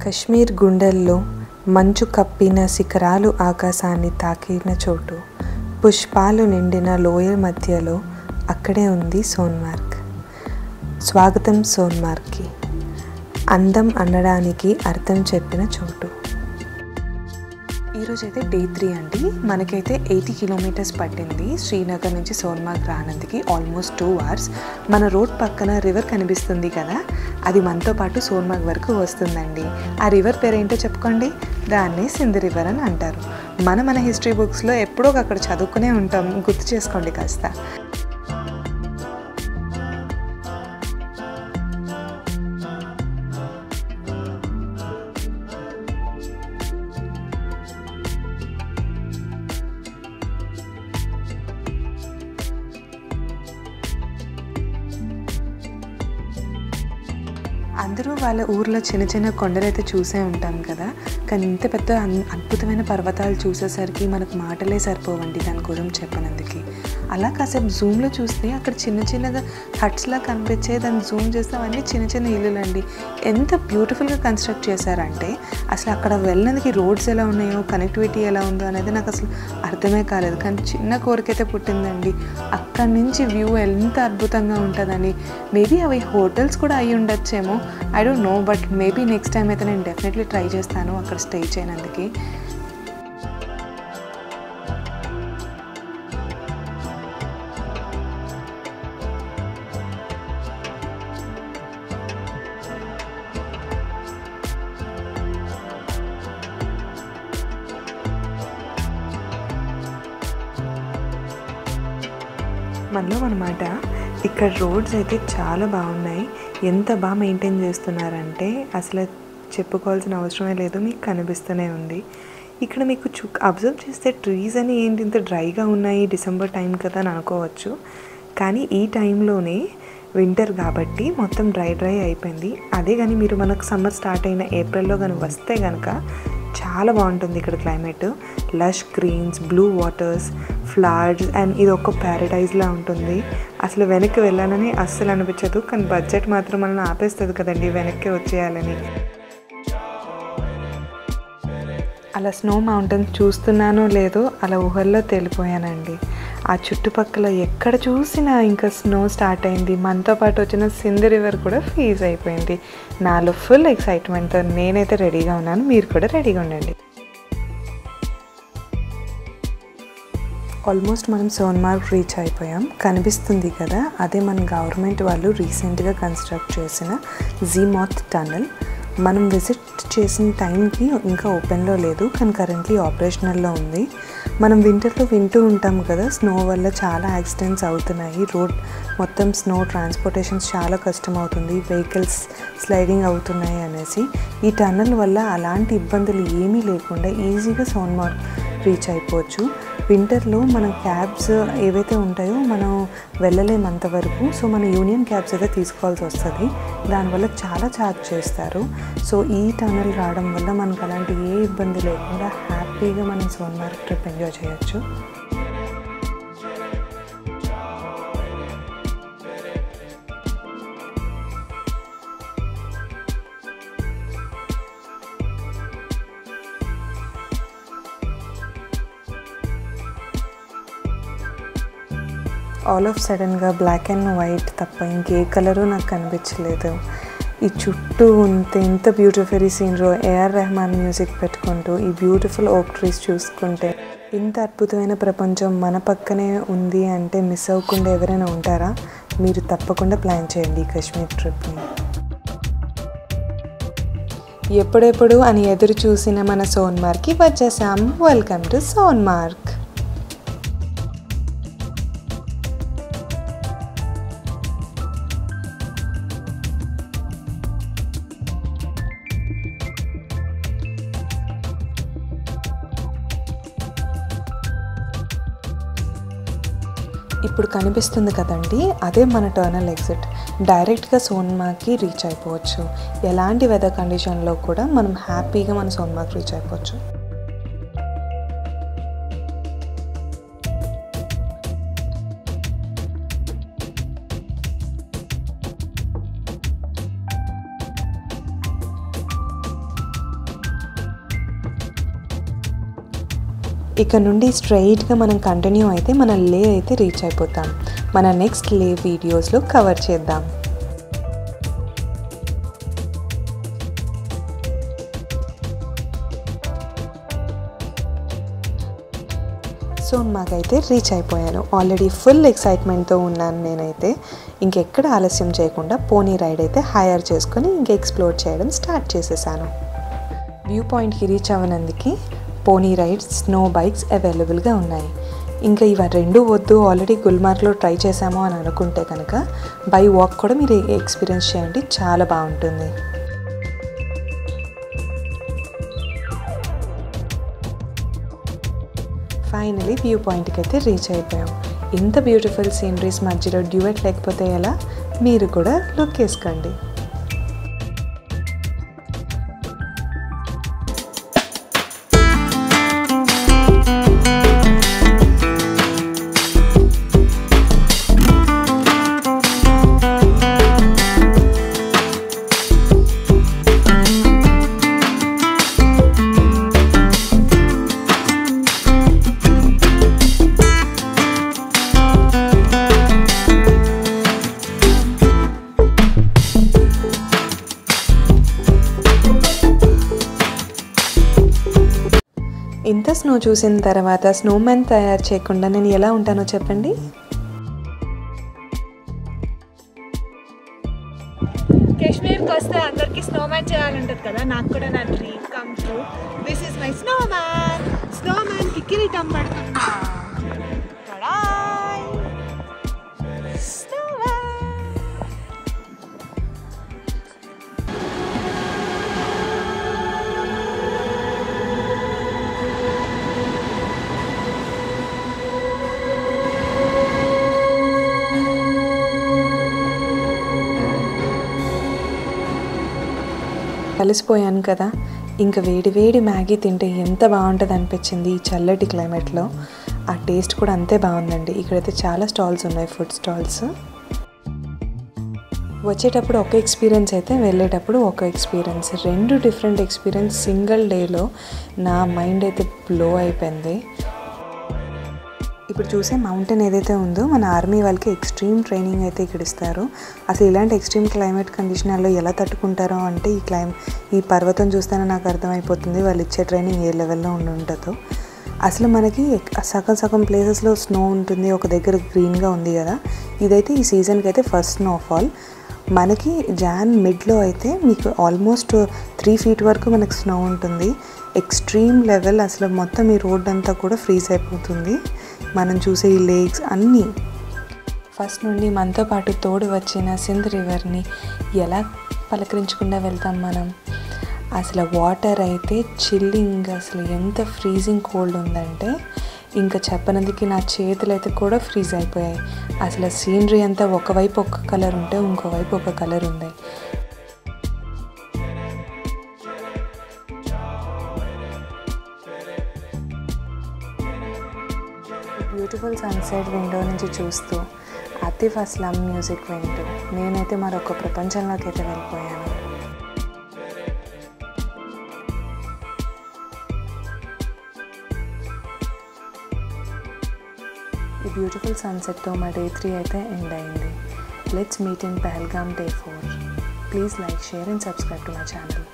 కశ్మీర్ గుండెల్లో మంచు కప్పిన శిఖరాలు ఆకాశాన్ని తాకిన చోటు, పుష్పాలు నిండిన లోయ మధ్యలో అక్కడే ఉంది సోన్మార్గ్. స్వాగతం సోన్మార్గ్కి, అందం అనడానికి అర్థం చెప్పిన చోటు. ఈరోజైతే డే 3 అండి. మనకైతే 80 కిలోమీటర్స్ పట్టింది శ్రీనగర్ నుంచి సోన్మార్గ్ రానందుకి, ఆల్మోస్ట్ 2 hours. మన రోడ్ పక్కన రివర్ కనిపిస్తుంది కదా, అది మనతో పాటు సోన్మార్గ్ వరకు వస్తుందండి. ఆ రివర్ పేరేంటో చెప్పుకోండి. దాన్ని సింధ్ రివర్ అని అంటారు. మన హిస్టరీ బుక్స్లో ఎప్పుడో అక్కడ చదువుకునే ఉంటాం, గుర్తు చేసుకోండి కాస్త. అందరూ వాళ్ళ ఊర్లో చిన్న చిన్న కొండలైతే చూసే ఉంటాం కదా, కానీ ఇంత పెద్ద అద్భుతమైన పర్వతాలు చూసేసరికి మనకు మాటలే సరిపోవండి దాని గురించి చెప్పనందుకు. అలా కాసేపు జూమ్లో చూస్తే అక్కడ చిన్న చిన్నగా హట్స్లా కనిపించే, దాన్ని జూమ్ చేస్తే అవన్నీ చిన్న చిన్న ఇల్లులు అండి. ఎంత బ్యూటిఫుల్గా కన్స్ట్రక్ట్ చేశారంటే అసలు అక్కడ వెళ్ళడానికి రోడ్స్ ఎలా ఉన్నాయో, కనెక్టివిటీ ఎలా ఉందో అనేది నాకు అసలు అర్థమే కాలేదు. కానీ చిన్న కోరికైతే పుట్టిందండి, అక్కడి నుంచి వ్యూ ఎంత అద్భుతంగా ఉంటుందని. మేబీ అవి హోటల్స్ కూడా అయ్యి ఉండొచ్చేమో, I don't know, but maybe next time అయితే నేను డెఫినెట్లీ ట్రై చేస్తాను అక్కడ స్టే చేయనందుకు. మనలో అన్నమాట, ఇక్కడ రోడ్స్ అయితే చాలా బాగున్నాయి. ఎంత బాగా మెయింటైన్ చేస్తున్నారంటే అసలు చెప్పుకోవాల్సిన అవసరమే లేదు, మీకు కనిపిస్తూనే ఉంది. ఇక్కడ మీకు అబ్జర్వ్ చేస్తే ట్రీస్ అని ఏంటి ఇంత డ్రైగా ఉన్నాయి, డిసెంబర్ టైం కదా అని అనుకోవచ్చు. కానీ ఈ టైంలోనే వింటర్ కాబట్టి మొత్తం డ్రై అయిపోయింది. అదే కానీ మీరు మనకు సమ్మర్ స్టార్ట్ అయిన ఏప్రిల్లో కానీ వస్తే కనుక చాలా బాగుంటుంది ఇక్కడ climate. Lush greens, blue waters, flowers, and ఇది ఒక ప్యారడైజ్లా ఉంటుంది. అసలు వెనక్కి వెళ్ళాలని అస్సలు అనిపించదు, కానీ బడ్జెట్ మాత్రం మనల్ని ఆపేస్తుంది కదండి వెనక్కి వచ్చేయాలని. అలా స్నో మౌంటైన్స్ చూస్తున్నానో లేదో అలా ఊహల్లో తేలిపోయానండి. ఆ చుట్టుపక్కల ఎక్కడ చూసినా ఇంకా స్నో స్టార్ట్ అయింది. మనతో పాటు వచ్చిన సింధ్ రివర్ కూడా ఫ్రీజ్ అయిపోయింది. నాలో ఫుల్ ఎక్సైట్మెంట్తో నేనైతే రెడీగా ఉన్నాను, మీరు కూడా రెడీగా ఉండండి. ఆల్మోస్ట్ మనం సోన్మార్గ్ రీచ్ అయిపోయాం. కనిపిస్తుంది కదా, అదే మన గవర్నమెంట్ వాళ్ళు రీసెంట్గా కన్స్ట్రక్ట్ చేసిన జీమాత్ టనల్. మనం విజిట్ చేసిన టైంకి ఇంకా ఓపెన్లో లేదు, కానీ కరెంట్లీ ఆపరేషనల్లో ఉంది. మనం వింటర్లో వింటూ ఉంటాం కదా, స్నో వల్ల చాలా యాక్సిడెంట్స్ అవుతున్నాయి, రోడ్ మొత్తం స్నో, ట్రాన్స్పోర్టేషన్స్ చాలా కష్టం అవుతుంది, వెహికల్స్ స్లైడింగ్ అవుతున్నాయి అనేసి. ఈ టన్నల్ వల్ల అలాంటి ఇబ్బందులు ఏమీ లేకుండా ఈజీగా సోన్మార్గ్ రీచ్ అయిపోవచ్చు. వింటర్లో మన క్యాబ్స్ ఏవైతే ఉంటాయో మనం వెళ్ళలేము అంతవరకు. సో మన యూనియన్ క్యాబ్స్ అయితే తీసుకోవాల్సి వస్తుంది, దానివల్ల చాలా ఛార్జ్ చేస్తారు. సో ఈ టనల్ రావడం వల్ల మనకు అలాంటి ఏ ఇబ్బంది లేకుండా హ్యాపీగా మనం సోన్మార్గ్ ట్రిప్ ఎంజాయ్ చేయొచ్చు. ఆల్ ఆఫ్ సడన్గా బ్లాక్ అండ్ వైట్ తప్ప ఇంకే కలరు నాకు కనిపించలేదు. ఈ చుట్టూ ఎంత beautiful scenery, AR Rahman music పెట్టుకుంటూ ఈ బ్యూటిఫుల్ ఓక్ ట్రీస్ చూసుకుంటే, ఇంత అద్భుతమైన ప్రపంచం మన పక్కనే ఉంది అంటే మిస్ అవ్వకుండా ఎవరైనా ఉంటారా? మీరు తప్పకుండా ప్లాన్ చేయండి ఈ కాశ్మీర్ ట్రిప్ని. ఎప్పుడెప్పుడు అని ఎదురు చూసిన మన సోన్మార్గ్కి వచ్చేసాం. Welcome to Sonmarg. ఇప్పుడు కనిపిస్తుంది కదండి, అదే మన టర్నల్ ఎగ్జిట్. డైరెక్ట్గా సోన్మార్గ్కి రీచ్ అయిపోవచ్చు. ఎలాంటి వెదర్ కండిషన్లో కూడా మనం హ్యాపీగా మన సోన్మార్గ్ రీచ్ అయిపోవచ్చు. ఇక్కడ నుండి స్ట్రైట్గా మనం కంటిన్యూ అయితే మన లే అయితే రీచ్ అయిపోతాం. మన నెక్స్ట్ లే వీడియోస్లో కవర్ చేద్దాం. సోన్మార్గ్ అయితే రీచ్ అయిపోయాను. ఆల్రెడీ ఫుల్ ఎక్సైట్మెంట్తో ఉన్నాను నేనైతే. ఇంకెక్కడ ఆలస్యం చేయకుండా పోనీ రైడ్ అయితే హైర్ చేసుకొని ఇంక ఎక్స్ప్లోర్ చేయడం స్టార్ట్ చేసేసాను. వ్యూ పాయింట్కి రీచ్ అవ్వనందుకు పోనీ రైడ్స్, స్నో బైక్స్ అవైలబుల్గా ఉన్నాయి. ఇంకా ఇవి రెండు వద్దు, ఆల్రెడీ గుల్మార్గ్లో ట్రై చేసాము అని అనుకుంటే కనుక బై వాక్ కూడా మీరు ఎక్స్పీరియన్స్ చేయండి, చాలా బాగుంటుంది. ఫైనలీ వ్యూ పాయింట్కి అయితే రీచ్ అయిపోయాం. ఇంత బ్యూటిఫుల్ సీనరీస్ మధ్యలో డ్యూయట్ లేకపోతే ఎలా? మీరు కూడా లుక్ వేసుకోండి. ఇంత స్నో చూసిన తర్వాత స్నోమ్యాన్ తయారు చేయకుండా నేను ఎలా ఉంటానో చెప్పండి. కాశ్మీర్కి వస్తే అందరికీ స్నోమ్యాన్ చేయాలంటది కదా, నాకు కూడా నా dream come true. This is my snowman. స్నోమ్యాన్కి కిరీటం పడుతున్నా. కలిసిపోయాను కదా, ఇంకా వేడి వేడి మ్యాగీ తింటే ఎంత బాగుంటుంది అనిపించింది ఈ చల్లటి క్లైమేట్లో. ఆ టేస్ట్ కూడా అంతే బాగుందండి. ఇక్కడైతే చాలా స్టాల్స్ ఉన్నాయి, ఫుడ్ స్టాల్స్. వచ్చేటప్పుడు ఒక ఎక్స్పీరియన్స్ అయితే వెళ్ళేటప్పుడు ఒక ఎక్స్పీరియన్స్, రెండు డిఫరెంట్ ఎక్స్పీరియన్స్ సింగిల్ డేలో. నా మైండ్ అయితే బ్లో అయిపోయింది. ఇప్పుడు చూసే మౌంటైన్ ఏదైతే ఉందో మన ఆర్మీ వాళ్ళకి ఎక్స్ట్రీమ్ ట్రైనింగ్ అయితే ఇక్కడ ఇస్తారు. అసలు ఇలాంటి ఎక్స్ట్రీమ్ క్లైమేట్ కండిషన్లో ఎలా తట్టుకుంటారో అంటే ఈ పర్వతం చూస్తేనే నాకు అర్థమైపోతుంది వాళ్ళు ఇచ్చే ట్రైనింగ్ ఏ లెవెల్లో ఉంటుందో. అసలు మనకి సగం ప్లేసెస్లో స్నో ఉంటుంది, ఒక దగ్గర గ్రీన్గా ఉంది కదా. ఇదైతే ఈ సీజన్కి అయితే ఫస్ట్ స్నోఫాల్. మనకి జాన్ మిడ్లో అయితే మీకు ఆల్మోస్ట్ 3 feet వరకు మనకు స్నో ఉంటుంది. ఎక్స్ట్రీమ్ లెవెల్, అసలు మొత్తం ఈ రోడ్ అంతా కూడా ఫ్రీజ్ అయిపోతుంది. మనం చూసే ఈ లేక్స్ అన్నీ ఫస్ట్ నుండి మనతో పాటు తోడు వచ్చిన సింధ్ రివర్ని ఎలా పలకరించకుండా వెళ్తాం మనం. అసలు వాటర్ అయితే చిల్లింగ్, అసలు ఎంత ఫ్రీజింగ్ కోల్డ్ ఉందంటే ఇంకా చెప్పనందుకు నా చేతులు అయితే కూడా ఫ్రీజ్ అయిపోయాయి. అసలు సీనరీ అంతా ఒకవైపు ఒక కలర్ ఉంటే ఇంకోవైపు ఒక కలర్ ఉంది. బ్యూటిఫుల్ సన్సెట్ విండో నుంచి చూస్తూ ఆతిఫ్ అస్లాం మ్యూజిక్ వింటూ నేనైతే మరొక ప్రపంచంలోకి అయితే వెళ్ళిపోయాను. ఈ బ్యూటిఫుల్ సన్సెట్తో మా Day 3 అయితే ఎండ్ అయింది. Let's meet in Pahalgam Day 4. Please like, share and subscribe to my channel.